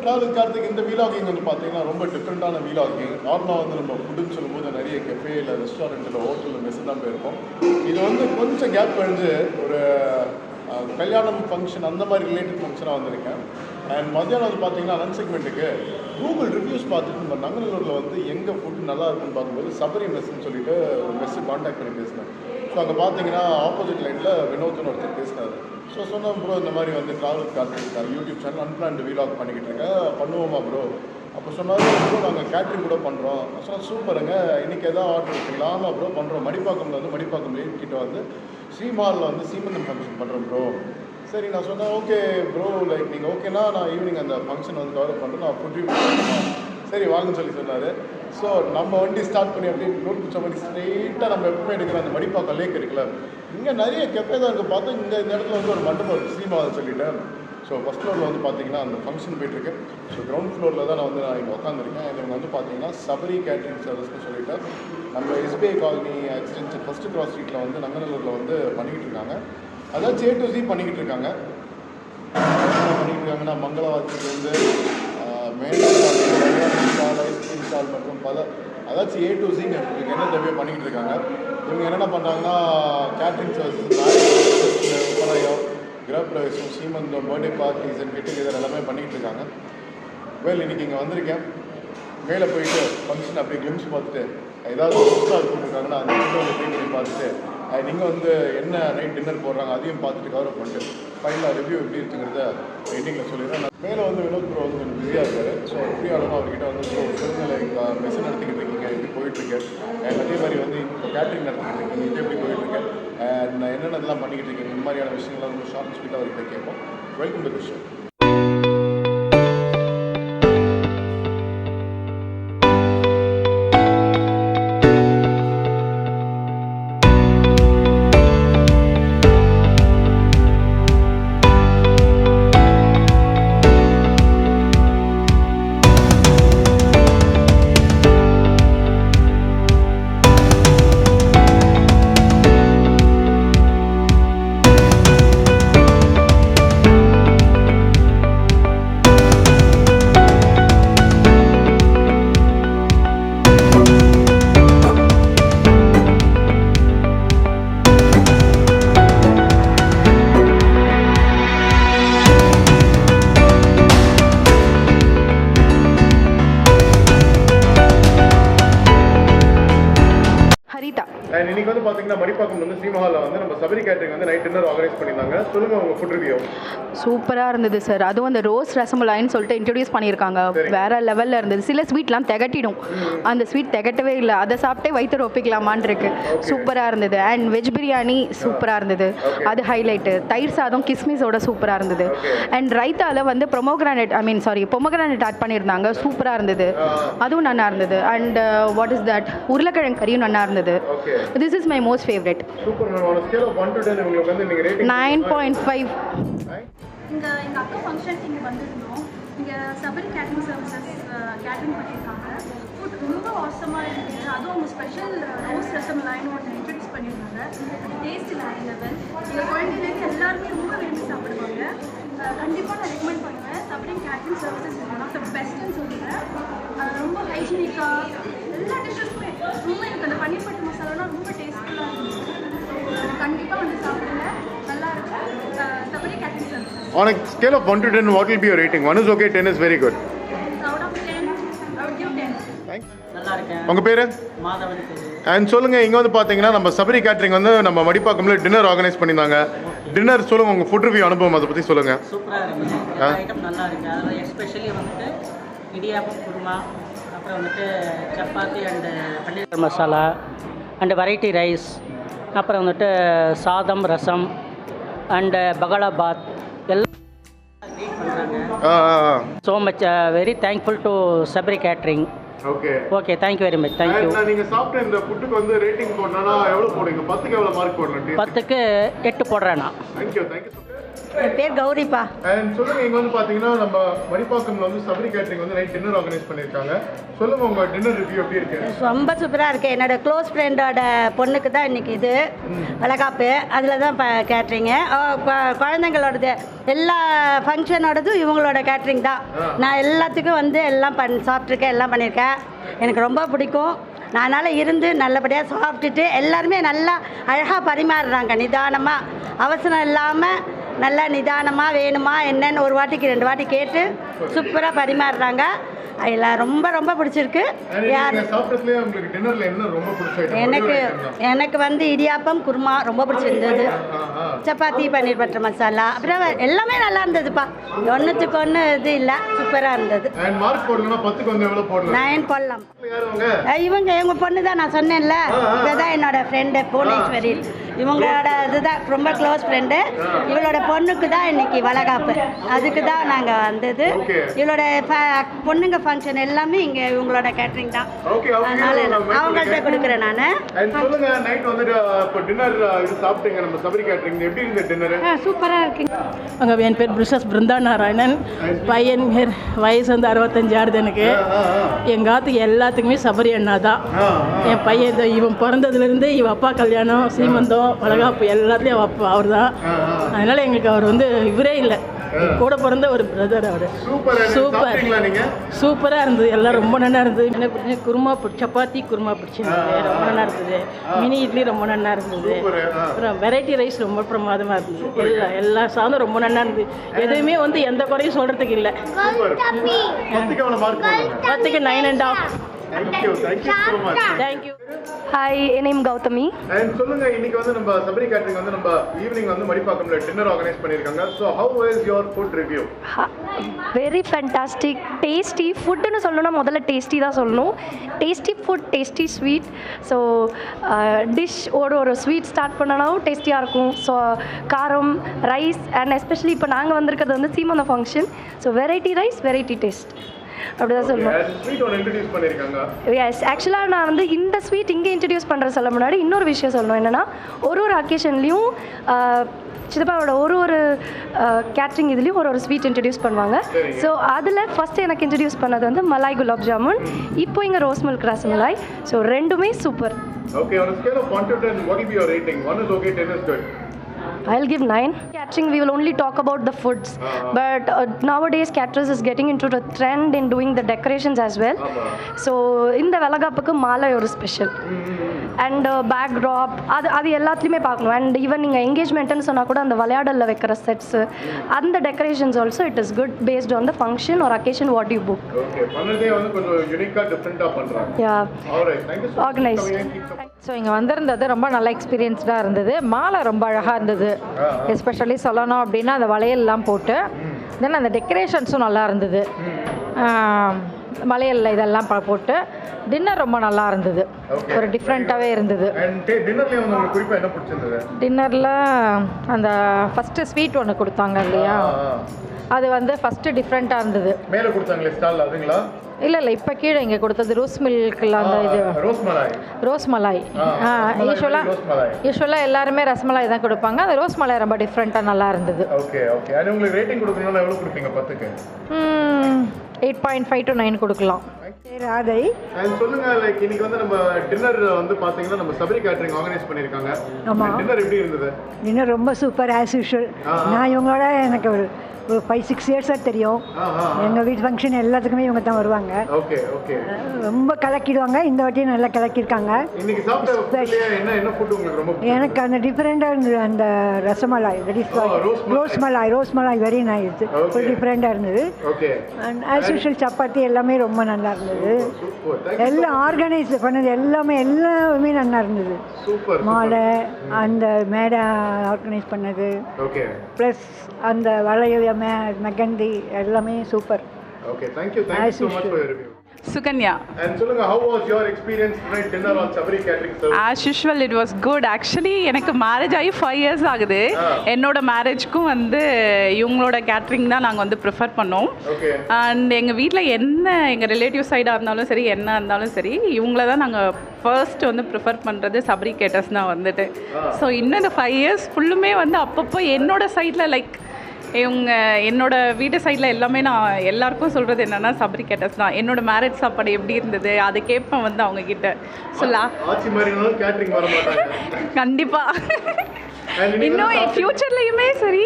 Travel Karthik இந்த vlogging வந்து பார்த்தீங்கன்னா ரொம்ப டிஃப்ரெண்ட்டான வீலாகிங். நார்மலாக வந்து நம்ம ஃபுட்டுன்னு சொல்லும்போது நிறைய கெஃபே இல்லை ரெஸ்டாரண்ட்டில் ஹோட்டலில் மெஸ்ஸு தான் போயிருக்கோம். இது வந்து கொஞ்சம் கேப் கழிஞ்சு ஒரு கல்யாணம் ஃபங்க்ஷன் அந்த மாதிரி ரிலேட்டட் ஃபங்க்ஷனாக வந்திருக்கேன். அண்ட் மத்தியானம் வந்து பார்த்தீங்கன்னா லன்ச் செக்மெண்ட்டுக்கு கூகுள் ரிவ்யூஸ் பார்த்துட்டு நம்ம நங்கநல்லூரில் வந்து எங்கே ஃபுட்டு நல்லா இருக்குன்னு பார்க்கும்போது சபரி மெஸ்ன்னு சொல்லிட்டு ஒரு மெஸ்ஸு காண்டாக்ட் பண்ணி பேசினேன். ஸோ அங்கே பார்த்தீங்கன்னா ஆப்போசிட் லைனில் வினோத்னு ஒருத்தர் பேசினார். ஸோ சொன்னோம் ப்ரோ இந்த மாதிரி வந்து travel Karthik YouTube channel unplanned vlog பண்ணிக்கிட்டு இருக்கேன், பண்ணுவோமா ப்ரோ? அப்போ சொன்னார் ப்ரோ நாங்கள் கேட்ரிங் கூட பண்ணுறோம். சொன்னால் சூப்பருங்க, இன்றைக்கி எதாவது ஆர்டர் எடுத்துக்கலாம். ஆமாம் ப்ரோ பண்ணுறோம். மடிப்பாக்கம்ல வந்து மடிப்பாக்கம் கிட்ட வந்து ஸ்ரீமாலில் வந்து சீமந்தம் ஃபங்க்ஷன் பண்ணுறோம் ப்ரோ. சரி நான் சொன்னேன் ஓகே ப்ரோ, லைக் நீங்கள் ஓகேனா நான் ஈவினிங் அந்த ஃபங்க்ஷன் வந்து கவர் பண்ணுறேன், நான் ஃபுட் ரிவ்யூ பண்ணுறேன். சரி வாங்கன்னு சொன்னார். ஸோ நம்ம வண்டி ஸ்டார்ட் பண்ணி அப்படியே நோட் பிடிச்ச மாதிரி ஸ்ட்ரெயிட்டாக நம்ம எப்பவுமே எடுக்கிற அந்த மடிப்பாக்கம் லேக் இருக்குல்ல, இங்கே நிறைய கெஃபே தான் இருக்குது. பார்த்தா இந்த இடத்துல வந்து ஒரு மண்டபம் இருக்குது ஸ்ரீமாவில் சொல்லிட்டேன். ஸோ ஃபஸ்ட் ஃப்ளோரில் வந்து பார்த்தீங்கன்னா அந்த ஃபங்க்ஷன் போயிட்டுருக்கு. ஸோ கிரவுண்ட் ஃப்ளோரில் தான் நான் இங்கே உட்காந்துருக்கேன். இவங்க வந்து பார்த்தீங்கன்னா சபரி கேட்ரிங் சர்வீஸ்னு சொல்லிட்டு நம்ம SBI colony extension first cross ஸ்ட்ரீட்டில் வந்து நங்கநல்லூரில் வந்து பண்ணிக்கிட்டு இருக்காங்க. அதாச்சும் A to Z பண்ணிக்கிட்டு இருக்காங்க. பண்ணிக்கிட்டு இருக்காங்கன்னா மங்களவாத்திலேருந்து ஸ்டால் ஐஸ்கிரீம் ஸ்டால் மற்றும் பல அதாச்சும் A to Z இவங்க என்ன தேவையோ பண்ணிக்கிட்டு இருக்காங்க. இவங்க என்னென்ன பண்ணுறாங்கன்னா கேட்ரிங் சர்வீஸ், உப்பராயம், கிரகப்பிரவேசம், சீமந்தம், பர்த்டே பார்ட்டிஸ் அண்ட் கெட்டு இதெல்லாம் எல்லாமே பண்ணிக்கிட்டு இருக்காங்க. வேல் இன்றைக்கி இங்கே வந்திருக்கேன். மேலே போயிட்டு ஃபங்க்ஷன் அப்படியே கிளிம்ஸ் பார்த்துட்டு ஏதாவது ஸ்டால் போட்டிருக்காங்கன்னா அந்த ஃபுட்டை ட்ரை பண்ணி பார்த்துட்டு நீங்கள் வந்து என்ன நைட் டின்னர் போடுறாங்க அதையும் பார்த்துட்டு கவர் பண்ணிட்டு ஃபைனலாக ரிவ்யூ எப்படி இருக்குங்கிறத எண்டிங்கில் சொல்லிடுறேன். நான் மேலே வந்து வினோத் ப்ரோ வந்து கொஞ்சம் பிஸியாக இருக்காரு. ஸோ ஃப்ரீயாலும் அவர்கிட்ட வந்து சொல்லுங்கள் மெஸ் நடத்திக்கிட்டு இருக்கீங்க, எப்படி போயிட்டுருக்கு, அதே மாதிரி வந்து இப்போ கேட்ரிங் நடத்திக்கிட்டு இருக்கீங்க, இது எப்படி போயிட்டுருக்கு, நான் என்னென்னலாம் பண்ணிக்கிட்டு இருக்கீங்க, இந்த மாதிரியான விஷயங்கள்லாம் ரொம்ப ஷார்ட் அண்ட் ஸ்வீட்டாக அவர்கிட்ட கேட்போம். Welcome to the show. And இன்னைக்கு வந்து பார்த்தீங்கன்னா மடிப்பாக்கம் வந்து ஸ்ரீமஹாலில் வந்து நம்ம சபரி கேட்ரிங் வந்து நைட் டின்னர் ஆர்கனைஸ் பண்ணியிருந்தாங்க. சொல்லுங்கள் உங்கள் ஃபுட் ரிவ்யூ. சூப்பராக இருந்தது சார். அதுவும் அந்த ரோஸ் ரசமலாயின்னு சொல்லிட்டு இன்ட்ரடியூஸ் பண்ணியிருக்காங்க. வேறு லெவலில் இருந்தது. சில ஸ்வீட்லாம் திகட்டிடும், அந்த ஸ்வீட் திகட்டவே இல்லை. அதை சாப்பிட்டே வயிற்று ஒப்பிக்கலாமான் இருக்கு. சூப்பராக இருந்தது. அண்ட் வெஜ் பிரியாணி சூப்பராக இருந்தது, அது ஹைலைட்டு. தயிர் சாதம் கிஸ்மிஸோட சூப்பராக இருந்தது. அண்ட் ரைத்தாவில் வந்து பொமோகிரானேட் ஆட் பண்ணியிருந்தாங்க, சூப்பராக இருந்தது, அதுவும் நல்லா இருந்தது. அண்ட் வாட் இஸ் தட் உருளைக்கிழங்கு கறியும் நல்லா இருந்தது. This is my most favorite. Super. On a scale of 1 to 10 உங்களுக்கு வந்து நீங்க ரேட்டிங் 9.5. எங்க அக்கா ஃபங்க்ஷன் இங்க வந்திருந்தோம். இங்க சபரி கேட்டரிங் சர்வீசஸ் கேட்டரிங் பண்ணியிருக்காங்க. ஃபுட் ரொம்ப ஆசமா இருந்துச்சு. அதுவும் அவங்க ஸ்பெஷல் ரோஸ் ரசமலாயின்னு ஒன்று இன்ட்ரடியூஸ் பண்ணியிருந்தாங்க. அது டேஸ்ட் வேறு லெவல். எங்கள் குழந்தைங்களுக்கு எல்லாருமே ரொம்ப விரும்பி சாப்பிடுவாங்க. கண்டிப்பாக நான் ரெக்கமெண்ட் பண்ணுவேன். Sabari catering services one of the பெஸ்ட்னு சொல்லுவேன். ரொம்ப ஹைஜீனிக்காக எல்லா டிஷ்ஷஸுமே ரொம்ப எனக்கு அந்த பன்னீர் பட்டர் மசாலானா ரொம்ப டேஸ்ட்ஃபுல்லாக இருந்துச்சு. கண்டிப்பாக வந்து சாப்பிடுங்க, நல்லா இருக்கும். Sabari catering services. On a scale of 1 to 10, what will be your rating? 1 is okay, 10 is very good. Out of 10, I would give 10. Thanks. நல்லா இருக்கேன். உங்க பேரு? மாதவன் பேரு. அண்ட் சொல்லுங்க, இங்க வந்து பாத்தீங்கன்னா நம்ம சபரி கேட்டரிங் வந்து நம்ம மடிப்பாக்கம்ல டின்னர் ஆர்கனைஸ் பண்ணியிருந்தாங்க. டின்னர் சொல்லுங்க, உங்க ஃபுட் ரிவ்யூ அனுபவம் அதை பத்தி சொல்லுங்க. சூப்பரா இருக்கு. எல்லா ஐட்டம் நல்லா இருக்கு. அதில் எஸ்பெஷலி வந்துட்டு இடியாப்பம் குருமா, அப்புறம் வந்துட்டு chapati and paneer masala and variety rice, அப்புறம் வந்துட்டு சாதம் ரசம் அண்டு பகலாபாத் எல்லாம் பண்ணுறாங்க. So much very thankful to Sabari catering. Okay thank you very much. Thank you. நீங்க சாப்பிட்ட இந்த ஃபுட்டுக்கு வந்து ரேட்டிங் போடணும்னா எவ்வளவு போடுவீங்க? 10க்கு எவ்வளவு மார்க் போடணும்? 10க்கு 8 போடுறேன் நான். Thank you. என் பேர் கௌரிப்பா. அண்ட் சொல்லுங்க, இங்க வந்து பாத்தீங்கன்னா நம்ம மணிப்பாக்கம்ல வந்து சபரி கேட்டரிங் வந்து நைட் டின்னர் ஆர்கனைஸ் பண்ணிருக்காங்க. சொல்லுங்க உங்க டின்னர் ரிவ்யூ எப்படி இருக்கு? ரொம்ப சூப்பராக இருக்குது. என்னோட க்ளோஸ் ஃப்ரெண்டோட பொண்ணுக்கு தான் இன்றைக்கி இது வளகாப்பு. அதில் தான் கேட்ரிங்கு. குழந்தைங்களோடது எல்லா ஃபங்க்ஷனோடதும் இவங்களோட கேட்ரிங் தான். நான் எல்லாத்துக்கும் வந்து எல்லாம் சாப்பிட்ருக்கேன், எல்லாம் பண்ணியிருக்கேன். எனக்கு ரொம்ப பிடிக்கும். நான் அதனால் இருந்து நல்லபடியாக சாப்பிட்டுட்டு எல்லாருமே நல்லா அழகாக பரிமாறுறாங்க. நிதானமாக, அவசரம் இல்லாமல் நல்லா நிதானமாக வேணுமா என்னன்னு ஒரு வாட்டிக்கு 2 வாட்டி கேட்டு சூப்பராக பரிமாறுறாங்க. அதில் ரொம்ப ரொம்ப பிடிச்சிருக்கு. எனக்கு வந்து இடியாப்பம் குருமா ரொம்ப பிடிச்சிருந்தது. சப்பாத்தி பன்னீர் பட்டர் மசாலா அப்புறம் எல்லாமே நல்லா இருந்ததுப்பா. ஒன்றுத்துக்கு ஒன்று இது இல்லை, சூப்பராக இருந்தது. 9 போடலாம். இவங்க எங்கள் பொண்ணு தான், நான் சொன்னேன்ல, இதுதான் என்னோட ஃப்ரெண்டு புவனேஸ்வரி. இவங்களோட இதுதான் ரொம்ப க்ளோஸ் ஃப்ரெண்டு. இவளோட பொண்ணுக்கு தான் இன்னைக்கு வளகாப்பு. அதுக்கு தான் நாங்கள் வந்தது. இவளோட பொண்ணுங்க ஃபங்க்ஷன் எல்லாமே இங்கே இவங்களோட கேட்ரிங் தான். அதனால அவங்கள்ட்ட கொடுக்குறேன் நான். சூப்பராக இருக்குங்க. அங்கே என் பேர் பிரிஷஸ் பிருந்தா நாராயணன். பையன் பேர் வயசு வந்து 65 ஆகுது எனக்கு. எங்கள் ஆத்துக்கு எல்லாத்துக்குமே சபரி அண்ணா தான். என் பையன் இவன் பிறந்ததுலேருந்து இவன் அப்பா கல்யாணம், சீமந்தம், வளகாப்பு எல்லாத்துலேயும் அப்பா அவர் தான். அதனால் எங்களுக்கு அவர் வந்து இவரே இல்லை, கூட பிறந்த ஒரு பிரதர். அவர் சூப்பராக இருந்தது. எல்லாம் ரொம்ப நல்லா இருந்தது. எனக்கு குருமா சப்பாத்தி குருமா பிடிச்சிருந்தது, ரொம்ப நல்லா இருந்தது. மினி இட்லி ரொம்ப நல்லா இருந்தது. அப்புறம் வெரைட்டி ரைஸ் ரொம்ப பிரமாதமாக இருந்தது. எல்லா சாதம் ரொம்ப நல்லா இருந்தது. எதுவுமே வந்து எந்த குறையும் சொல்கிறதுக்கு இல்லை. 10க்கு 9.5. Thank you so much. Thank you. Hi, என் நேம் கௌதமி. And சொல்லுங்க, இன்னைக்கு வந்து நம்ம சபரி கேட்டரிங் வந்து நம்ம ஈவினிங் வந்து மணிப்பாக்கம்ல டின்னர் ஆர்கனைஸ் பண்ணிருக்காங்க. So how was your food review? Very fantastic. Tasty ஃபுட்டுன்னு சொல்லணும்னா முதல்ல டேஸ்டி தான் சொல்லணும். Tasty food, tasty sweet. So dish ஒரு ஸ்வீட் ஸ்டார்ட் பண்ணனாலும் டேஸ்டியாக இருக்கும். ஸோ காரம், ரைஸ் அண்ட் எஸ்பெஷலி இப்போ நாங்கள் வந்திருக்கிறது வந்து சீமந்த function. So variety rice, variety taste அப்படிதான் சொல்லணும். எஸ், ஆக்சுவலாக நான் வந்து இந்த ஸ்வீட் இங்கே இன்ட்ரடியூஸ் பண்ணுற சொல்ல முன்னாடி இன்னொரு விஷயம் சொல்லணும். என்னென்னா ஒரு அக்கேஷன்லேயும் சித்தப்பாவோட ஒரு கேட்ரிங் இதுலேயும் ஒரு ஸ்வீட் இன்ட்ரடியூஸ் பண்ணுவாங்க. ஸோ அதில் ஃபஸ்ட்டு எனக்கு இன்ட்ரடியூஸ் பண்ணது வந்து மலாய் குலாப் ஜாமுன், இப்போ இங்கே ரோஸ் மில்க் ரசமலாய். ஸோ ரெண்டுமே super. Okay, on a scale of 1 to 10, what will be your rating? 1 is okay, 10 is good. I'll give 9. Catering, we will only talk about the foods, but nowadays caterers is getting into the trend in doing the decorations as well. So in the velagapukku mala ஒரு special and backdrop அது எல்லாத்துலேயுமே பார்க்கணும். And even நீங்கள் என்கேஜ்மெண்ட்டுன்னு சொன்னால் கூட அந்த விளையாடலில் வைக்கிற sets, அந்த decorations also it is good based on the function or occasion what you book. Organise. So இங்கே வந்திருந்தது ரொம்ப நல்ல எக்ஸ்பீரியன்ஸ்டாக இருந்தது. மாலை ரொம்ப அழகாக இருந்தது. எஸ்பெஷலி சொல்லணும் அப்படின்னா அந்த வளையல்லாம் போட்டு, தென் அந்த டெக்கரேஷன்ஸும் நல்லா இருந்தது. வளையல் இதெல்லாம் போட்டு டின்னர் ரொம்ப நல்லா இருந்தது. ஒரு டிஃப்ரெண்ட்டாகவே இருந்தது. டின்னரில் அந்த ஃபஸ்ட்டு ஸ்வீட் ஒன்று கொடுத்தாங்க இல்லையா, அது வந்து ஃபஸ்ட்டு டிஃப்ரெண்ட்டாக இருந்தது. மேலே கொடுத்தாங்களே ஸ்டால் அதுங்களா? இல்லை இப்போ கீழே இங்கே கொடுத்தது ரோஸ் மில்கில் அந்த இது ரோஸ் மலாய். யூஸ்வலாக எல்லாருமே ரசமலாய் தான் கொடுப்பாங்க. அந்த ரோஸ் மலாய் ரொம்ப டிஃப்ரெண்ட்டாக நல்லா இருந்தது. Okay okay. அது உங்களுக்கு ரேட்டிங் கொடுக்கணும்னா எவ்வளோ கொடுப்பீங்க 10க்கு? 8.5 to 9 கொடுக்கலாம். ராதை. சொல்லுங்க, லைக் இன்னைக்கு வந்து நம்ம டின்னர் வந்து பாத்தீங்கன்னா நம்ம சபரி கேட்டரிங் ஆர்கனைஸ் பண்ணிருக்காங்க. டின்னர் எப்படி இருந்தது? டின்னர் ரொம்ப சூப்பர் ஆஸ் யூஷுவல். நான் இவங்களோட எனக்கு ஒரு 5-6 இயர்ஸாக தெரியும். எங்கள் வீட்டு ஃபங்க்ஷன் எல்லாத்துக்குமே இவங்க தான் வருவாங்க. Okay okay. ரொம்ப கலக்கிடுவாங்க. இந்த வாட்டியும் நல்லா கலக்கியிருக்காங்க. எனக்கு அந்த டிஃப்ரெண்டாக இருந்தது. அந்த rasmalai, rose malai very nice. ஒரு டிஃப்ரெண்டாக இருந்தது. அண்ட் ஆஸ் யூஷுவல் சப்பாத்தி எல்லாமே ரொம்ப நல்லா இருந்தது. எல்லாம் ஆர்கனைஸ் பண்ணது எல்லாமே நல்லா இருந்தது. மாலை, அந்த மேடை ஆர்கனைஸ் பண்ணது, ப்ளஸ் அந்த வளைய மெகந்தி எல்லாமே super. Okay, thank you so much for your review. Sukanya. And சொல்லுங்க, how was your experience tonight dinner on Sabri Catering Service? As usual, it was good. Actually, எனக்கு மேரேஜ் ஆகி 5 years ஆகுது. என்னோட மேரேஜ்க்கும் வந்து இவங்களோட கேட்ரிங் தான் நாங்கள் வந்து ப்ரிஃபர் பண்ணோம். அண்ட் எங்கள் வீட்டில் என்ன எங்கள் ரிலேட்டிவ் சைடாக இருந்தாலும் சரி, என்ன இருந்தாலும் சரி, இவங்கள தான் நாங்கள் ஃபர்ஸ்ட் வந்து ப்ரிஃபர் பண்ணுறது சபரி கேட்டர்ஸ் தான் வந்துட்டு. ஸோ இன்னும் இந்த 5 years ஃபுல்லுமே வந்து அப்பப்போ என்னோட சைடில் லைக் என்னோட வீட்டு சைடில் எல்லாமே நான் எல்லாருக்கும் சொல்கிறது என்னென்னா சபரி கேட்டர்ஸ் தான். என்னோட மேரேஜ் சாப்பாடு எப்படி இருந்தது அதை கேட்பேன் வந்து அவங்கக்கிட்ட. கண்டிப்பாக இன்னும் ஃப்யூச்சர்லேயுமே சரி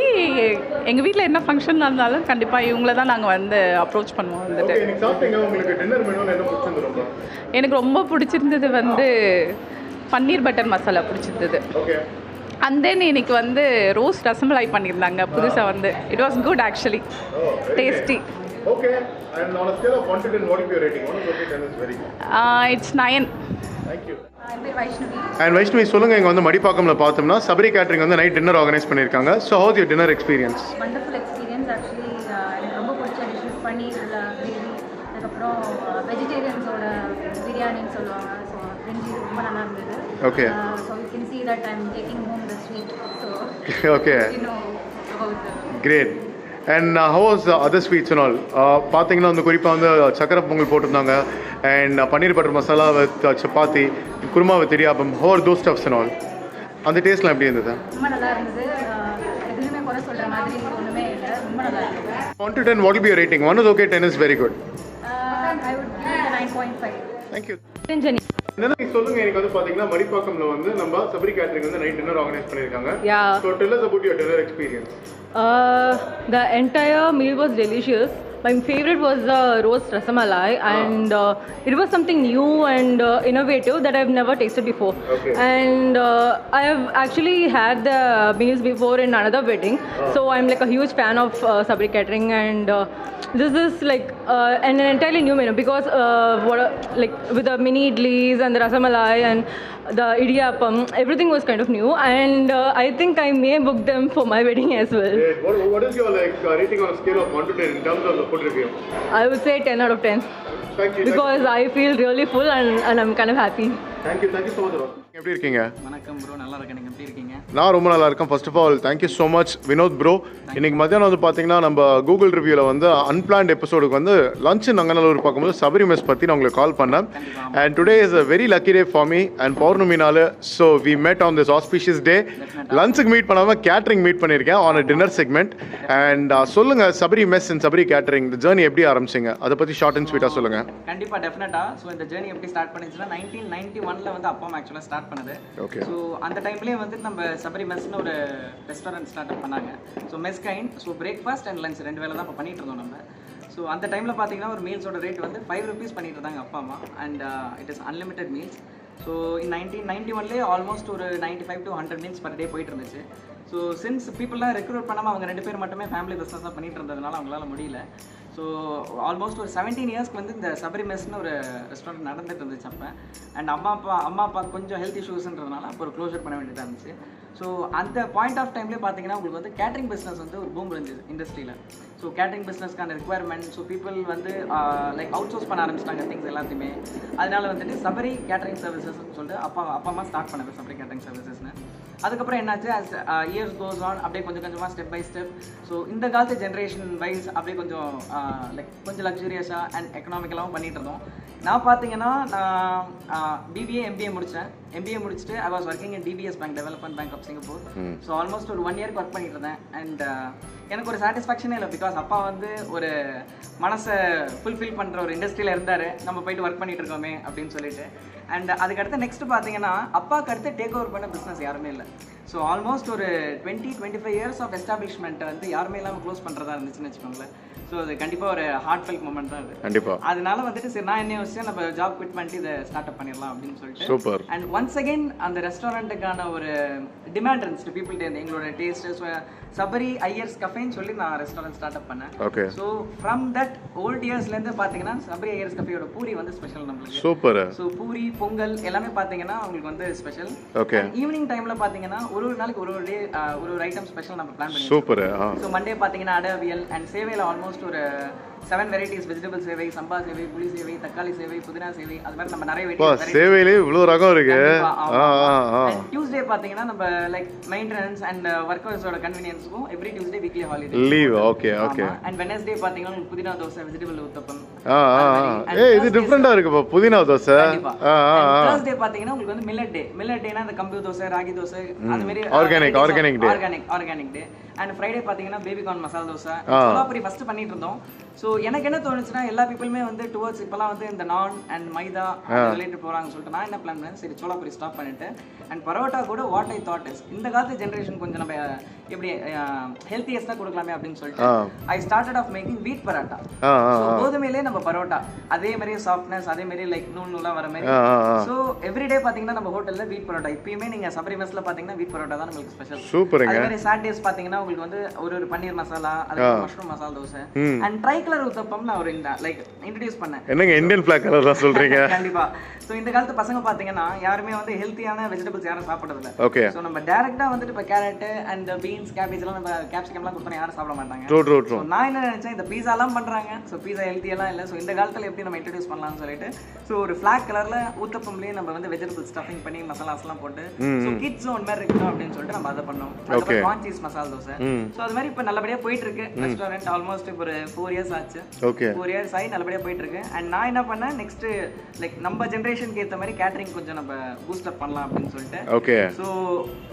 எங்கள் வீட்டில் என்ன ஃபங்க்ஷன் இருந்தாலும் கண்டிப்பாக இவங்கள தான் நாங்கள் வந்து அப்ரோச் பண்ணுவோம் வந்துட்டு. எனக்கு ரொம்ப பிடிச்சிருந்தது வந்து பன்னீர் பட்டர் மசாலா பிடிச்சிருந்தது. அண்ட் தென் இன்னைக்கு வந்து ரோஸ்ட் ரசமலாய் பண்ணியிருந்தாங்க புதுசாக வந்து. It was good actually, tasty. Okay, and on a scale of 1 to 10, what is your rating? 1 is okay, 10 is very good. It's 9. Thank you. And Vaishnavi சொல்லுங்க, இங்க வந்து மடிப்பாக்கம்ல பார்த்தோம்னா சபரி கேட்டரிங் வந்து நைட் டின்னர் ஆர்கனைஸ் பண்ணிருக்காங்க. So how's your dinner experience? wonderful experience actually. எனக்கு ரொம்ப பிடிச்ச dishes பன்னீர் gravy, அதுக்கப்புறம் வெஜிடேரியன்ஸோட பிரியாணின்னு சொல்லுவாங்க. ஸோ பிரிஞ்சி ரொம்ப நல்லா இருந்தது. Okay. So you can see that I'm taking home the sweet. So Okay. you know about the Great. And how was the other sweets and all? பார்த்தீங்கன்னா வந்து குறிப்பாக வந்து சக்கரை பொங்கல் போட்டிருந்தாங்க and paneer butter masala with chapati, kurma with idiyappam, or those stuffs and all. அந்த டேஸ்ட்லாம் எப்படி இருந்தது? ரொம்ப நல்லா இருந்தது. எதுவுமே குறை சொல்கிற மாதிரி ஒன்றுமே இல்லை, ரொம்ப நல்லா இருந்தது. 1 to 10, what will be your rating? 1 is okay, 10 is very good. I would give it a 9.5. Thank you. என்னன்னா சொல்லுங்க, எனக்கு வந்து பாத்தீங்கன்னா மடிப்பாக்கம்ல வந்து நம்ம சபரி கேட்டரிங் வந்து நைட் டின்னர் ஆர்கனைஸ் பண்ணிருக்காங்க. So tell us about your dinner experience. The entire meal was delicious. My favorite was the roast rasamalai, and it was something new and innovative that I've never tasted before. Okay. And I have actually had the meals before in another wedding, so I'm like a huge fan of Sabri catering, and this is like an entirely new menu because like with the mini idlis and the rasamalai and the idiyappam, everything was kind of new, and I think I may book them for my wedding as well. Great. What is your rating on a scale of 1 to 10 in terms of the food review? I would say 10 out of 10. Thank you. Because I feel really full and I'm kind of happy. Thank you so much. எப்படி இருக்கீங்க? வணக்கம் bro, நல்லா இருக்கேன். நீங்கள் எப்படி இருக்கீங்க? நான் ரொம்ப நல்லா இருக்கேன். First of all thank you so much Vinod bro. இன்னைக்கு மத்தியானம் வந்து பார்த்தீங்கன்னா நம்ம கூகுள் ரிவ்யூவில் வந்து அன்பிளான்ட் எபிசோடுக்கு வந்து லஞ்ச் நங்கநல்லூர் பார்க்கும்போது சபரி மெஸ் பற்றி நான் உங்களுக்கு கால் பண்ணேன். And today is a very lucky day for me and பௌர்ணமினால. So we met on this auspicious day. லஞ்சுக்கு மீட் பண்ணாமல் கேட்டரிங் மீட் பண்ணியிருக்கேன் on a dinner segment. And சொல்லுங்கள், Sabari mess and Sabari catering இந்த ஜேர்னி எப்படி ஆரம்பிச்சிங்க, அதை பற்றி ஷார்ட் அண்ட் ஸ்வீட்டாக சொல்லுங்கள். கண்டிப்பாக டெஃபினட்டாக. ஸோ இந்த ஜேர்னி எப்படி ஸ்டார்ட் பண்ணிச்சுன்னா 1991 வந்து அப்பா அம்மா ஆக்சுவலாக ஸ்டார்ட் பண்ணது. ஓகே. ஸோ அந்த டைம்லேயே வந்து நம்ம சபரி மெஸ்ன்னு ஒரு ரெஸ்டாரண்ட் ஸ்டார்ட் அப் பண்ணாங்க. So mess kind. So breakfast and lunch 2 வேளை தான் இப்போ பண்ணிட்டு இருந்தோம் நம்ம. ஸோ அந்த டைமில் பார்த்தீங்கன்னா ஒரு மீல்ஸோட ரேட் வந்து 5 rupees பண்ணிட்டு இருந்தாங்க அப்பா அம்மா. And it is unlimited meals. So in 1991 almost ஒரு 95 to 100 மீல்ஸ் பர் டே போயிட்டு இருந்துச்சு. ஸோ சின்ஸ் பீப்புளெலாம் ரெக்ரூட் பண்ணாமல் அவங்க 2 பேர் மட்டுமே ஃபேமிலி பிஸ்னஸ் தான் பண்ணிட்டு இருந்ததுனால அவங்களால முடியல. ஸோ ஆல்மோஸ்ட் ஒரு 17 இயர்ஸ்க்கு வந்து இந்த சபரி மெஸ்ன்னு ஒரு ரெஸ்டாரண்ட் நடந்துட்டு இருந்துச்சு அப்போ. அண்ட் அம்மா அப்பா கொஞ்சம் ஹெல்த் இஷ்யூஸ்ன்றதுனால அப்போ ஒரு க்ளோசர் பண்ண வேண்டியதாக இருந்துச்சு. ஸோ அந்த பாயிண்ட் ஆஃப் டைம்லேயே பார்த்தீங்கன்னா உங்களுக்கு வந்து கேட்டரிங் பிஸ்னஸ் வந்து ஒரு பூம் இருந்துச்சு இண்டஸ்ட்ரியில். ஸோ கேட்டரிங் பிஸ்னஸ்க்கான ரெக்குவயர்மெண்ட், ஸோ பீப்புள் வந்து லைக் அவுட் சோர்ஸ் பண்ண ஆரம்பிச்சிட்டாங்க திங்ஸ் எல்லாத்தையுமே. அதனால வந்துட்டு சபரி கேட்டரிங் சர்வீசஸ்ன்னு சொல்லிட்டு அப்பா அம்மா ஸ்டார்ட் பண்ணது சபரி கேட்டரிங் சர்வீசஸ்னு. அதுக்கப்புறம் என்னாச்சு, as இயர்ஸ் கோஸ் ஆன் அப்படியே கொஞ்சம் கொஞ்சமாக ஸ்டெப் பை ஸ்டெப். ஸோ இந்த காலத்து ஜென்ரேஷன் வைஸ் அப்படியே கொஞ்சம் லைக் கொஞ்சம் லக்ஸூரியஸாக அண்ட் எக்கனாமிக்கலாகவும் பண்ணிகிட்டு இருந்தோம். நான் பார்த்தீங்கன்னா நான் பிபிஏ எம்பிஏ முடித்தேன். எம்பிஏ முடிச்சுட்டு I was working in DBS bank, development bank of Singapore. So almost ஒரு 1 இயர்க்கு ஒர்க் பண்ணிட்டு இருந்தேன். அண்ட் எனக்கு ஒரு சாட்டிஸ்ஃபேக்ஷனே இல்லை. பிகாஸ் அப்பா வந்து ஒரு மனசை ஃபுல்ஃபில் பண்ணுற ஒரு இண்டஸ்ட்ரியில் இருந்தார், நம்ம போயிட்டு ஒர்க் பண்ணிட்டு இருக்கோமே அப்படின்னு சொல்லிட்டு. அண்ட் அதுக்கடுத்து நெக்ஸ்ட் பார்த்தீங்கன்னா அப்பாவுக்கு அடுத்து டேக் ஓவர் பண்ண பிஸ்னஸ் யாருமே இல்லை. ஸோ ஆல்மோஸ்ட் ஒரு 20-25 இயர்ஸ் ஆஃப் எஸ்டாப்ளிஷ்மெண்ட் வந்து யாருமே இல்லாமல் க்ளோஸ் பண்ணுறதா இருந்துச்சுன்னு வச்சுக்கோங்களேன். ஸோ அது கண்டிப்பாக ஒரு ஹார்ட் ஃபெல்ட் மூமெண்ட் தான் அது. கண்டிப்பாக. அதனால வந்துட்டு சரி நான் என்ன யோசிச்சேன், நம்ம ஜாப் குவிட் பண்ணிட்டு இதை ஸ்டார்ட் அப் பண்ணிடலாம் அப்படின்னு சொல்லிட்டு. சூப்பர். அண்ட் ஒன்ஸ் அகெயின் அந்த ரெஸ்டாரண்ட்டுக்கான ஒரு டிமாண்ட் இருந்துச்சு பீப்புள்கிட்ட இருந்து, எங்களோட டேஸ்ட்டு. சபரி ஐயர்ஸ் கஃபேன்னு சொல்லி நான் ரெஸ்டாரண்ட் ஸ்டார்ட் அப் பண்ணேன். Okay. So from that old இயர்ஸ்லேருந்து பார்த்தீங்கன்னா சபரி ஐயர்ஸ் கஃபேயோட பூரி வந்து ஸ்பெஷல் நம்மளுக்கு. சூப்பர். ஸோ பூரி பொங்கல் எல்லாமே பார்த்தீங்கன்னா உங்களுக்கு வந்து ஸ்பெஷல். ஓகே. ஈவினிங் டைமில் பார்த்தீங்கன்னா ஒரு நாளைக்கு ஒரு டே ஒரு ஐட்டம் ஸ்பெஷல் நம்ம பிளான் பண்ணி. சூப்பர். ஸோ மண்டே பார்த்தீங்கன்னா அடவியல் அண்ட் சேவையில் ஆல்மோஸ்ட் ஒரு 7 வெரைட்டிஸ், வெஜிடபிள் சேவை, சம்பா சேவை, புளி சேவை, தக்காளி சேவை, புதினா சேவை, அது மாதிரி நம்ம நிறைய வெரைட்டிஸ். சேவையிலே இவ்வளோ ரகம் இருக்கு. டியூஸ்டே பார்த்தீங்கன்னா நம்ம லைக் மெயின்டெனன்ஸ் அண்ட் ஒர்க்கர்ஸோட கன்வீனியன்ஸ்க்கும் every Tuesday weekly holiday leave. Okay okay. And Wednesday பார்த்தீங்கன்னா உங்களுக்கு புதினா தோசை, வெஜிடபிள் ஊத்தப்பம். இது டிஃபரெண்டா இருக்குப்பா புதினா தோசை. தேர்ஸ்டே பார்த்தீங்கன்னா உங்களுக்கு வந்து மில்லட் டே. மில்லட் டேனா அந்த கம்பு தோசை, ராகி தோசை, அது மாதிரி organic day. Organic day. And Friday பார்த்தீங்கன்னா பேபிகார்ன் மசாலா தோசை சோலாபுரி ஃபஸ்ட்டு பண்ணிட்டு இருந்தோம். ஸோ எனக்கு என்ன தோணுச்சுன்னா எல்லா பீப்புளுமே வந்து டுவர்ட்ஸ் இப்போலாம் வந்து இந்த நான் அண்ட் மைதா ரிலேட்டட் போகிறாங்கன்னு சொல்லிட்டு நான் என்ன பிளான் பண்ணேன், சரி சோலாபுரி ஸ்டாப் பண்ணிட்டு அண்ட் பரோட்டா கூட வாட் ஐ தாட் இஸ் இந்த காலத்து ஜென்ரேஷன் கொஞ்சம் நம்ம எப்படி ஹெல்த்தியஸ்ட்டாக கொடுக்கலாமே அப்படின்னு சொல்லிட்டு ஐ ஸ்டார்டட் ஆஃப் மேக்கிங் வீட் பரோட்டா. கோதுமையிலே நம்ம பரோட்டா அதே மாதிரி சாஃப்ட்னஸ் அதே மாதிரி லைக் நூல்லாம் வர மாதிரி. ஸோ எவ்ரிடே பார்த்தீங்கன்னா நம்ம ஹோட்டலில் வீட் பரோட்டா இப்பயுமே நீங்கள் சபரி மெஸ்ல பார்த்தீங்கன்னா வீட் பரோட்டா தான் நம்மளுக்கு ஸ்பெஷல். சூப்பருங்க. அதே மாதிரி சாட்டர்டேஸ் பார்த்தீங்கன்னா உங்களுக்கு வந்து ஒரு பன்னீர் மசாலா அதுக்கு mushroom masala dosa and try colour uttapam நான் ஒரு லைக் இன்ட்ரடியூஸ் பண்ணேன். என்னங்க இந்தியன் ஃபிளாக் கலர் தான் சொல்றீங்க? கண்டிப்பா. ஸோ இந்த காலத்து பசங்க பார்த்தீங்கன்னா யாருமே வந்து ஹெல்த்தியான வெஜிடபிள்ஸ் யாரும் சாப்பிட்றதில்ல. ஓகே. ஸோ நம்ம டேரக்டா வந்துட்டு இப்போ கேரட் அண்ட் பீன்ஸ் கேபேஜ் எல்லாம் நம்ம கேப்சிகம்லாம் கொடுத்தா யாரும் சாப்பிட மாட்டாங்க. ஸோ நான் என்ன நினைச்சேன், இந்த பீஸாலாம் பண்றாங்க, ஸோ பீஸா ஹெல்த்தியெல்லாம் இல்லை, ஸோ இந்த காலத்தில் எப்படி நம்ம இன்ட்ரடியூஸ் பண்ணலாம்னு சொல்லிட்டு ஸோ ஒரு ஃபிளாக் கலர்ல ஊத்தப்பம்லேயே நம்ம வந்து வெஜிடபிள் ஸ்டஃபிங் பண்ணி மசாலாஸ்லாம் போட்டு ஸோ கிட்ஸ் ஒன் மாதிரி இருக்கணும் அப்படின்னு சொல்லிட்டு நம்ம அதை பண்ணோம். அதுக்கப்புறம் corn cheese masala dosa. So அது மாதிரி இப்போ நல்லபடியாக போயிட்டு இருக்கு ரெஸ்டாரண்ட். ஆல்மோஸ்ட் இப்போ ஒரு 4 years ஆச்சு. 4 years ஆகி நல்லபடியாக போயிட்டு இருக்கு. அண்ட் நான் என்ன பண்ணேன், நெக்ஸ்ட் லைக் நம்ம ஜென்ரேஷனுக்கு ஏற்ற மாதிரி கேட்டரிங் கொஞ்சம் நம்ம பூஸ்ட் அப் பண்ணலாம் அப்படின்னு சொல்லிட்டு. Okay. So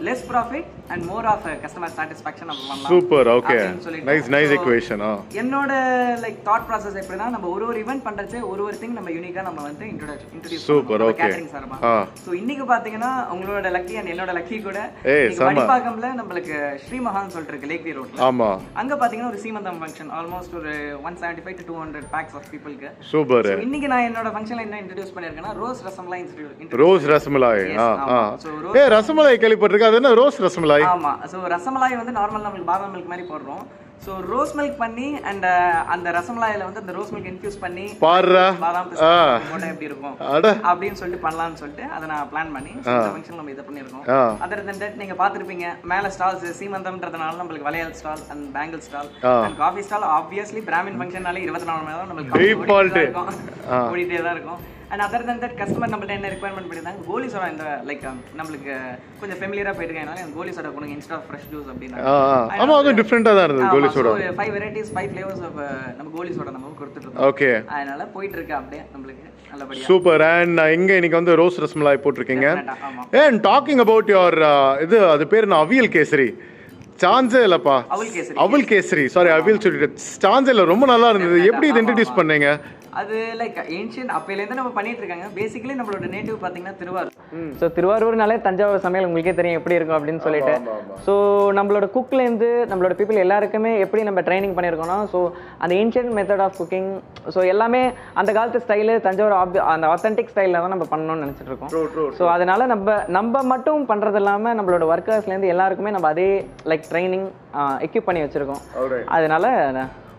less profit and more of customer satisfaction நம்ம பண்ணலாம். சூப்பர். ஓகே. Nice equation. என்னோட லைக் தாட் ப்ராசஸ் எப்படின்னா, நம்ம ஒரு ஈவென்ட் பண்றச்சே ஒரு திங் நம்ம யூனிக்கா நம்ம வந்து இன்ட்ரோடியூஸ் சூப்பர். ஓகே. கேட்டரிங் சார்பா. ஸோ இன்னைக்கு பாத்தீங்கன்னா உங்களோட லக்கி அண்ட் என்னோட லக்கி கூட மடிப்பாக்கம்ல நம்மளுக்கு ஸ்ரீ மஹான் சொல்லிட்டு இருக்கு லேக் வியூ ரோட்ல. ஆமா. அங்க பாத்தீங்கன்னா ஒரு சீமந்தம் ஃபங்க்ஷன் ஆல்மோஸ்ட் ஒரு 175 to 200 packs of peopleக்கு. சூப்பர். இன்னைக்கு நான் என்னோட ஃபங்க்ஷன்ல என்ன இன்ட்ரோடியூஸ் பண்ணிருக்கேன்னா ரோஸ் ரசமலாய் ரோஸ் ரசமலாய். ரசமலாய் கேள்விப்பட்டிருக்கேன். அது என்ன ரோஸ் ரசமலாய்? ஆமா. ஸோ ரசமலாய் வந்து நார்மல் நம்மளுக்கு பாதாம் மில்க் மாதிரி போடுறோம். ஸோ ரோஸ் மில்க் பண்ணி அண்ட் அந்த ரசமலாயில வந்து அந்த ரோஸ் மில்க் இன்ஃபியூஸ் பண்ணி பாதாம் போட்டா எப்படி இருக்கும் அப்படின்னு சொல்லிட்டு பண்ணலாம்னு சொல்லிட்டு அதை நான் பிளான் பண்ணி இந்த ஃபங்க்ஷன் நம்ம இதை பண்ணியிருக்கோம். அதர் தென் தட் நீங்க பார்த்துருப்பீங்க மேலே ஸ்டால்ஸ் சீமந்தம்ன்றதுனால நம்மளுக்கு வளையல் stall and bangle stall and coffee stall. Obviously Brahmin ஃபங்க்ஷனாலே 24 மணி நேரம் நம்மளுக்கு ஓடிட்டே தான் இருக்கும். And other then that customer நம்மள்ட்ட என்ன ரெக்யர்மெண்ட் பண்ணியிருந்தாங்க, கோலி சோடா இந்த லைக் நம்மளுக்கு கொஞ்சம் ஃபெமிலியராக போயிருக்கேன், கோலி சோடா கொடுங்க இன்ஸ்டா ஃப்ரெஷ் ஜூஸ் அப்படின்னா. ஆமா, அது டிஃபரெண்டா தான் இருந்தது கோலி சோடா. 5 varieties 5 flavors ஆஃப் நம்ம கோலி சோடா நம்ம கொடுத்துட்டு இருக்கோம். ஓகே. அதனால போயிட்டு இருக்கு அப்படியே நம்மளுக்கு நல்லபடியா. சூப்பர். அண்ட் இங்க இன்னைக்கு வந்து ரோஸ் ரசமலாய் போட்டிருக்கீங்க. அண்ட் டாக்கிங் அபவுட் யுவர் இது அது பேர் என்ன, அவியல் கேசரி. சான்ஸே இல்லப்பா. அவல் கேசரி. சாரி, அவியல் சொல்லிட்டு சான்ஸே இல்லை. ரொம்ப நல்லா இருந்தது. எப்படி இது இன்ட்ரடியூஸ் பண்ணீங்க? அது லைக் ஏன்ஷியன்ட் அப்பையிலேருந்து நம்ம பண்ணிட்டு இருக்காங்க. பேசிக்கலி நம்மளோட நேட்டிவ் பார்த்தீங்கன்னா திருவாரூர். ஸோ திருவாரூர்னாலே தஞ்சாவூர் சமையல் உங்களுக்கே தெரியும் எப்படி இருக்கும் அப்படின்னு சொல்லிட்டு. ஸோ நம்மளோட குக்லேருந்து நம்மளோட பீப்புள் எல்லாருக்குமே எப்படி நம்ம ட்ரைனிங் பண்ணியிருக்கோம்னா, ஸோ அந்த ancient method of cooking, so எல்லாமே அந்த காலத்து ஸ்டைலு தஞ்சாவூர் அந்த ஆத்தென்டிக் ஸ்டைலில் தான் நம்ம பண்ணணும்னு நினச்சிட்டு இருக்கோம். ஸோ அதனால நம்ம மட்டும் பண்ணுறது இல்லாமல் நம்மளோட ஒர்க்கர்ஸ்லேருந்து எல்லாருக்குமே நம்ம அதே லைக் ட்ரைனிங் எக்யூப் பண்ணி வச்சுருக்கோம். அதனால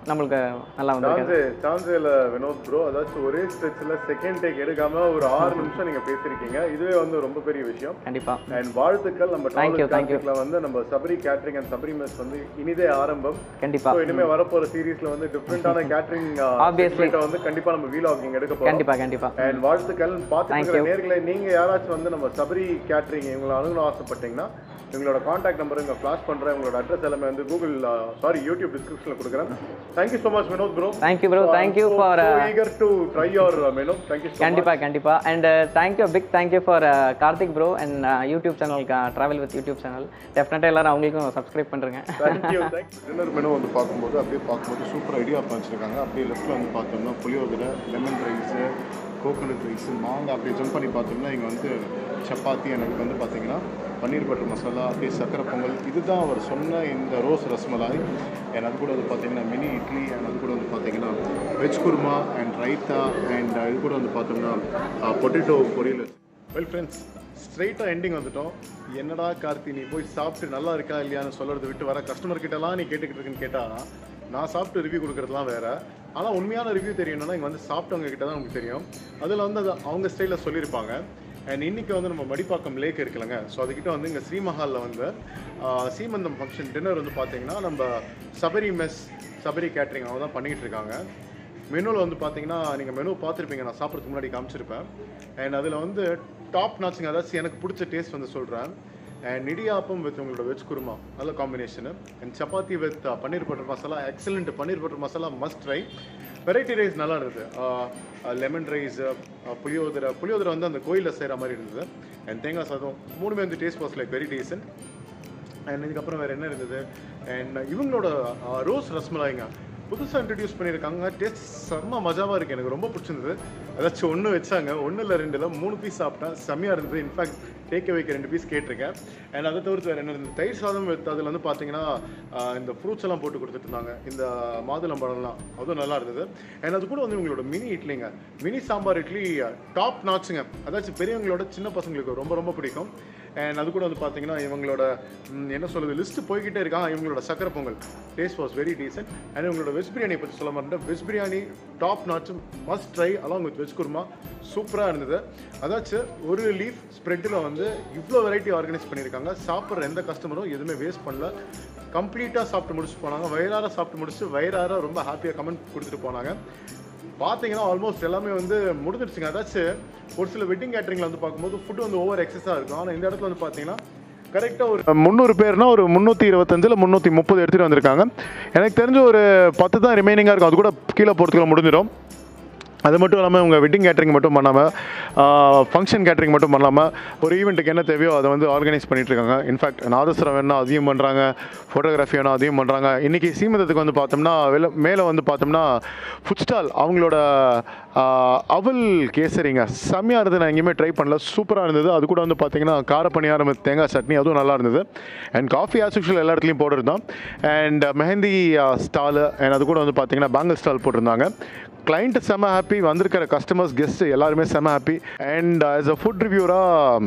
நம்மளுக்கு நல்லா வந்து சான்ஸேல வினோத் ப்ரோ, அதாச்சும் ஒரே ஸ்ட்ரெச்சில் செகண்ட் டேக் எடுக்காம ஒரு 6 நிமிஷம் நீங்க பேசிருக்கீங்க. இதுவே வந்து ரொம்ப பெரிய விஷயம். கண்டிப்பா. அண்ட் வாழ்த்துக்கள். நம்ம தேங்க்யூ வந்து நம்ம Sabari catering and Sabari mess வந்து இனிதே ஆரம்பம். கண்டிப்பா. இனிமே வரப்போற சீரீஸ்ல வந்து டிஃபரெண்டான கேட்டரிங் ஆப்வியஸ்லி வந்து கண்டிப்பா நம்ம வீலாகிங் எடுக்க போறோம். கண்டிப்பா. அண்ட் வாழ்த்துக்கள். பார்த்துக்கிற நேயர்களே, நீங்க யாராச்சும் வந்து நம்ம சபரி கேட்டரிங் இவங்களை அணுகணும் ஆசைப்பட்டீங்கன்னா எங்களோட கான்டாக்ட் நம்பர் இங்கே ஃப்ளாஷ் பண்ணுறேன். உங்களோட அட்ரஸ் எல்லாமே வந்து யூடியூப் டிஸ்கிரிப்ஷனில் கொடுக்குறேன். Thank you so much Vinod bro. Thank you bro. Thank you for eager to try your menu. Thank you so much. கண்டிப்பா. And thank you big thank you for Karthik bro and YouTube channel travel with YouTube channel. டெஃபினட்டாக எல்லாரும் அவங்களுக்கும் subscribe பண்ணுறேங்க. Thank you. Dinner menu வந்து பார்க்கும்போது super idea வச்சுருக்காங்க. அப்படியே லெஃப்ட்டில் வந்து பார்த்தோம்னா புளியோதரை, லெமன் ரைஸு, கோகோனட் ரைஸு, மாங்காய். அப்படியே ஜம்ப் பண்ணி பார்த்தோம்னா இங்கே வந்து சப்பாத்தி, எனக்கு வந்து பார்த்தீங்கன்னா பன்னீர் பட்டர் மசாலா, அப்படியே சக்கரை பொங்கல். இதுதான் அவர் சொன்ன இந்த ரோஸ் ரசமலாய். அண்ட் அது கூட வந்து பார்த்தீங்கன்னா மினி இட்லி, அண்ட் அது கூட வந்து பார்த்தீங்கன்னா veg kurma and raita, and இது கூட வந்து பார்த்தோம்னா பொட்டேட்டோ பொரியல். வெல் ஃப்ரெண்ட்ஸ், ஸ்ட்ரைட்டாக எண்டிங் வந்துட்டோம். என்னடா கார்த்தி நீ போய் சாப்பிட்டு நல்லா இருக்கா இல்லையான்னு சொல்கிறத விட்டு வர கஸ்டமர்கிட்டலாம் நீ கேட்டுக்கிட்டு இருக்குன்னு கேட்டால் நான் சாப்பிட்டு ரிவ்யூ கொடுக்குறதுலாம் வேறு. ஆனால் உண்மையான ரிவ்யூ தெரியணும்னா இங்கே வந்து சாப்பிட்டவங்க கிட்ட தான் நமக்கு தெரியும். அதில் வந்து அது அவங்க ஸ்டைலில் சொல்லியிருப்பாங்க. அண்ட் இன்றைக்கி வந்து நம்ம மடிப்பாக்கம் லேக் இருக்குல்லங்க, ஸோ அதுக்கிட்ட வந்து இங்கே ஸ்ரீமஹாலில் வந்து சீமந்தம் ஃபங்க்ஷன் டின்னர் வந்து பார்த்தீங்கன்னா நம்ம சபரி மெஸ், சபரி கேட்ரிங் அவங்க தான் பண்ணிகிட்டு இருக்காங்க. மெனுவில் வந்து பார்த்தீங்கன்னா நீங்கள் மெனு பார்த்துருப்பீங்க, நான் சாப்பிட்றதுக்கு முன்னாடி காமிச்சிருப்பேன். அண்ட் அதில் வந்து டாப் நாச்சுங்க, அதாச்சும் எனக்கு பிடிச்ச டேஸ்ட் வந்து சொல்கிறேன். அண்ட் இடியாப்பம் வித் உங்களோட வெஜ் குருமா நல்ல combination. And chapati with paneer butter masala excellent. Paneer butter masala must try. Variety rice நல்லா இருந்தது. லெமன் ரைஸ், புளியோதரை வந்து அந்த கோயிலில் செய்கிற மாதிரி இருந்தது. அண்ட் தேங்காய் சாதம், 3மே வந்து taste was like very descent. And இதுக்கப்புறம் வேறு என்ன இருந்தது, அண்ட் இவங்களோட ரோஸ் ரஸ்மலாய்ங்க புதுசாக இன்ட்ரடியூஸ் பண்ணியிருக்காங்க. டேஸ்ட் செம்ம மஜாவாக இருக்குது, எனக்கு ரொம்ப பிடிச்சிருந்தது. ஏதாச்சும் ஒன்று வச்சாங்க, ஒன்று இல்லை 2 இல்லை 3 பீஸ் சாப்பிட்டேன், செம்மையாக இருந்தது. இன்ஃபேக்ட் டேக் அவேக்கு 2 பீஸ் கேட்டிருக்கேன். அண்ட் அதை தவிர்த்து வேறு என்ன இருந்தது, தயிர் சாதம் அதில் வந்து பார்த்தீங்கன்னா இந்த ஃப்ரூட்ஸ் எல்லாம் போட்டு கொடுத்துட்டு இருந்தாங்க, இந்த மாதுளம்பழம்லாம், அதுவும் நல்லா இருந்தது. அண்ட் அது கூட வந்து இவங்களோட மினி இட்லிங்க, மினி சாம்பார் இட்லி டாப் நாச்சுங்க. அதாச்சும் பெரியவங்களோட சின்ன பசங்களுக்கு ரொம்ப ரொம்ப பிடிக்கும். அண்ட் அது கூட வந்து பார்த்தீங்கன்னா இவங்களோட என்ன சொல்கிறது லிஸ்ட்டு போய்கிட்டே இருக்காங்க. இவங்களோட சக்கரை Pongal taste was very decent. And இவங்களோட வெஜ் பிரியாணியை பற்றி சொல்ல மாட்டேன், veg biryani top notch, must try along with veg kurma, சூப்பராக இருந்தது. அதாச்சும் ஒரு லீஃப் ஸ்ப்ரெட்டில் வந்து இவ்வளோ வெரைட்டி ஆர்கனைஸ் பண்ணியிருக்காங்க. சாப்பிட்ற எந்த கஸ்டமரும் எதுவுமே வேஸ்ட் பண்ணல, கம்ப்ளீட்டாக சாப்பிட்டு முடிச்சுட்டு போனாங்க. வயிறார சாப்பிட்டு முடிச்சுட்டு வயிறார ரொம்ப ஹாப்பியாக கமெண்ட் கொடுத்துட்டு போனாங்க. பார்த்தீங்கன்னா ஆல்மோஸ்ட் எல்லாமே வந்து முடிஞ்சிருச்சுங்க. அதாச்சும் ஒரு சில வெட்டிங் கேட்டரிங்கில் வந்து பார்க்கும்போது ஃபுட்டு வந்து ஓவர் எக்ஸஸாக இருக்கும். ஆனால் இந்த இடத்துல வந்து பார்த்தீங்கன்னா கரெக்டாக ஒரு 300 பேர்னா ஒரு 325 இல்லை 330 எடுத்துகிட்டு வந்திருக்காங்க. எனக்கு தெரிஞ்ச ஒரு 10 தான் ரிமைனிங்காக இருக்கும், அது கூட கீழே போகிறதுக்குள்ள முடிஞ்சிடும். அது மட்டும் இல்லாமல் உங்கள் வெட்டிங் கேட்டரிங் மட்டும் பண்ணாமல் ஃபங்க்ஷன் கேட்டரிங் மட்டும் பண்ணாமல் ஒரு ஈவெண்ட்டுக்கு என்ன தேவையோ அதை வந்து ஆர்கனைஸ் பண்ணிகிட்ருக்காங்க. இன்ஃபேக்ட் நாதஸ்வரம் வேணால் அதையும் பண்ணுறாங்க, ஃபோட்டோகிராஃபி வேணால் அதையும் பண்ணுறாங்க. இன்றைக்கி சீமந்தத்துக்கு வந்து பார்த்தோம்னா மேலே வந்து பார்த்தோம்னா ஃபுட் ஸ்டால் அவங்களோட அவல் கேசரிங்க செம்மையாக இருந்தது. நான் எங்கேயுமே ட்ரை பண்ணல, சூப்பராக இருந்தது. அது கூட வந்து பார்த்தீங்கன்னா காரப்பணியாரம் தேங்காய் சட்னி அதுவும் நல்லா இருந்தது. அண்ட் காஃபி ஆஸ் யூஷுவல் எல்லா இடத்துலையும் போட்டுருந்தோம். அண்ட் மெஹந்தி ஸ்டாலு அண்ட் அது கூட வந்து பார்த்தீங்கன்னா பேங்கிள் ஸ்டால் போட்டிருந்தாங்க. கிளைண்ட்டு செம்ம ஹாப்பி, வந்திருக்கிற கஸ்டமர்ஸ் கெஸ்ட்டு எல்லாருமே செம்ம happy. And as a food ரிவ்யூராக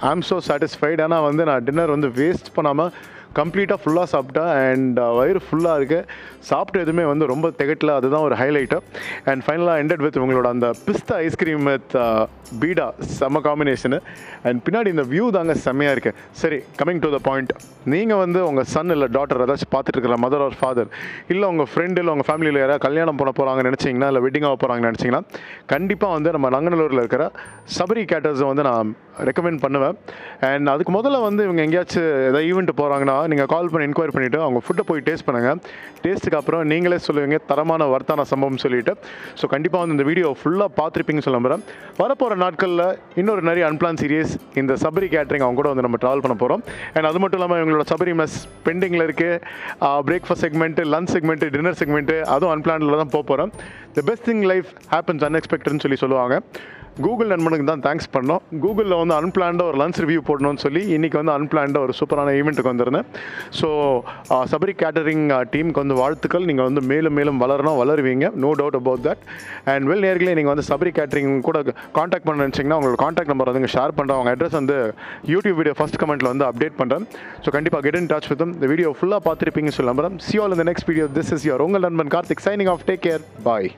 ஐ ஆம் ஸோ சாட்டிஸ்ஃபைட். ஆனால் வந்து நான் டின்னர் வந்து வேஸ்ட் பண்ணாமல் கம்ப்ளீட்டாக ஃபுல்லாக சாப்பிட்டேன். அண்ட் வயிறு ஃபுல்லாக இருக்குது, சாப்பிட்டு எதுவுமே வந்து ரொம்ப திகட்டல, அதுதான் ஒரு ஹைலைட்டு. அண்ட் ஃபைனலாக எண்டட் வித் உங்களோட அந்த பிஸ்தா ஐஸ்கிரீம் வித் பீடா செம்ம காம்பினேஷனு. அண்ட் பின்னாடி இந்த வியூ தாங்க செம்மையாக இருக்குது. சரி, கமிங் டு த பாயிண்ட், நீங்கள் வந்து உங்கள் சன் இல்லை டாட்டர் ஏதாச்சும் பார்த்துட்டு இருக்கிற மதர் ஆர் ஃபாதர் இல்லை உங்கள் ஃப்ரெண்டு இல்லை உங்கள் ஃபேமிலியில் யாராவது கல்யாணம் பண்ண போகிறாங்கன்னு நினச்சிங்கன்னா இல்லை வெட்டிங் ஆக போகிறாங்கன்னு நினச்சிங்கன்னா கண்டிப்பாக வந்து நம்ம நங்கநல்லூரில் இருக்கிற சபரி கேட்டர்ஸை வந்து நான் ரெக்கமெண்ட் பண்ணுவேன். அண்ட் அதுக்கு முதல்ல வந்து இவங்க எங்கேயாச்சும் ஏதாவது ஈவெண்ட் போகிறாங்கன்னா நீங்கள் கால் பண்ணி என்கொயரி பண்ணிவிட்டு அவங்க ஃபுட்டை போய் டேஸ்ட் பண்ணுங்கள். டேஸ்ட்டுக்கு அப்புறம் நீங்களே சொல்லுவீங்க தரமான வர்த்தான சம்பவம் சொல்லிவிட்டு. ஸோ கண்டிப்பாக வந்து இந்த வீடியோ ஃபுல்லாக பார்த்துருப்பீங்கன்னு சொல்ல நம்புகிறேன். வரப்போகிற நாட்களில் இன்னொரு நிறைய அன்பிளான் சீரியஸ் இந்த சபரி கேட்டரிங் அவங்க கூட வந்து நம்ம ட்ராவல் பண்ண போகிறோம். அண்ட் அது மட்டும் இல்லாமல் இவங்களோட சபரி மெஸ் பெண்டிங்கில் இருக்குது. Breakfast segment, lunch segment, dinner segment அதுவும் அன்பிளானில் தான் போக போகிறோம். The best thing life happens அன்எக்ஸ்பெக்டட்னு சொல்லுவாங்க. கூகுள் நண்பனுக்கு தான் தேங்க்ஸ் பண்ணோம். கூகுளில் வந்து அன்பிளான்டாக ஒரு லஞ்ச் ரிவ்யூ போடணும்னு சொல்லி இன்றைக்கி வந்து அன்பிளான்டாக ஒரு சூப்பரான ஈவெண்ட்டுக்கு வந்திருந்தேன். ஸோ சபரி கேட்டரிங் டீமுக்கு வந்து வாழ்த்துக்கள். நீங்கள் வந்து மேலும் மேலும் வளருவீங்க, no doubt about that. And நேர்களே நீங்கள் வந்து சபரி கேட்டரிங் கூட காண்டாக்ட் பண்ண நினச்சிங்கன்னா உங்களோட காண்டாக்ட் நம்பர் வந்து ஷேர் பண்ணுறேன். அவங்க அட்ரஸ் வந்து யூடியூப் வீடியோ ஃபஸ்ட் கமெண்ட்டில் வந்து அப்டேட் பண்ணுறேன். ஸோ கண்டிப்பாக get in touch with them. இந்த வீடியோ ஃபுல்லாக பார்த்துருப்பீங்கன்னு சொல்லி நம்புறேன். See you all in the next video. This is your உங்கள் நண்பன் Karthik signing off. Take care. Bye.